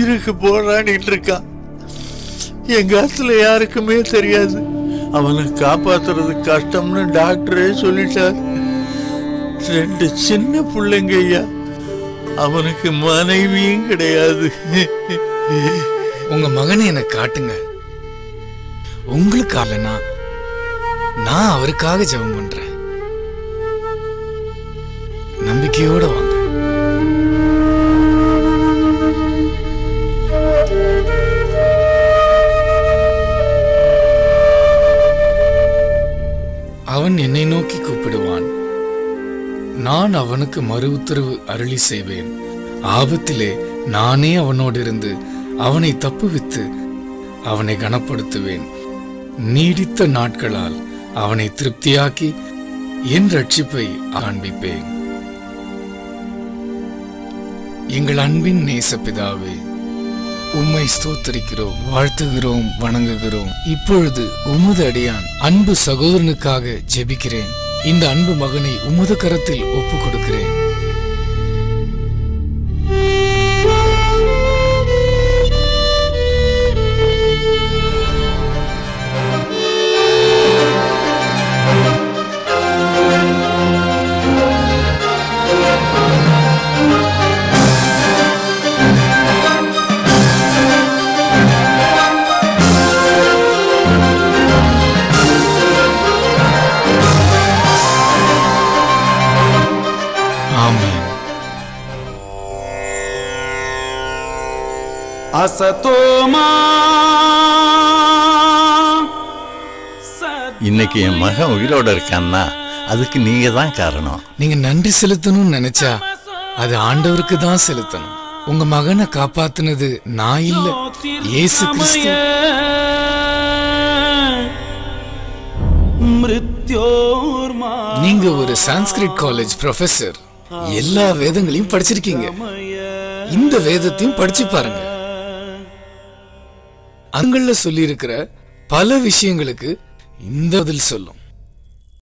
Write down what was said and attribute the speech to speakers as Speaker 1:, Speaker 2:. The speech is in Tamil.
Speaker 1: இருக்கு போராடிட்டு இருக்கான். எங்க ஆத்துல யாருக்குமே தெரியாது. அவனை காப்பாத்துறது கஷ்டம்னு டாக்டரே சொல்லிட்டார். 2 சின்ன பிள்ளைங்க ஐயா. அவனுக்கு மனைவியும் கிடையாது.
Speaker 2: உங்க மகனை எனக்கு காட்டுங்க. உங்களுக்கு ஆளனா நான் அவருக்காக ஜெபம் பண்றேன். நம்பிக்கையோட வாங்க. அவன் என்னை நோக்கி கூப்பிடுவான். நான் அவனுக்கு மறு உத்தரவு அருளி செய்வேன். ஆபத்திலே நானே அவனோடு இருந்து அவனை தப்புவித்து அவனை கனப்படுத்துவேன். நீடித்த நாட்களால் அவனை திருப்தியாக்கி என் ரட்சிப்பை காண்பிப்பேன். எங்கள் அன்பின் நேசபிதாவே, உம்மை ஸ்தோத்திரிக்கிறோம், வாழ்த்துகிறோம், வணங்குகிறோம். இப்பொழுது உமது அடியான் அன்பு சகோதரனுக்காக ஜெபிக்கிறேன். இந்த அன்பு மகனை உமது கரத்தில் ஒப்பு கொடுக்கிறேன்.
Speaker 1: இன்னைக்கு என் மகன் உயிரோட இருக்கான்னா அதுக்கு நீங்க தான் காரணம்.
Speaker 2: நீங்க நன்றி செலுத்தணும்னு நினைச்சா அது ஆண்டவருக்கு தான் செலுத்தணும். உங்க மகனை காப்பாத்துனது நான் இல்ல, இயேசு கிறிஸ்து. நீங்க ஒரு சான்ஸ்கிரிட் காலேஜ் ப்ரொஃபசர். எல்லா வேதங்களையும் படிச்சிருக்கீங்க. இந்த வேதத்தையும் படிச்சு பாருங்க. அங்கள்ல சொல்லி இருக்கிற பல விஷயங்களுக்கு இந்த பதில் சொல்லும்.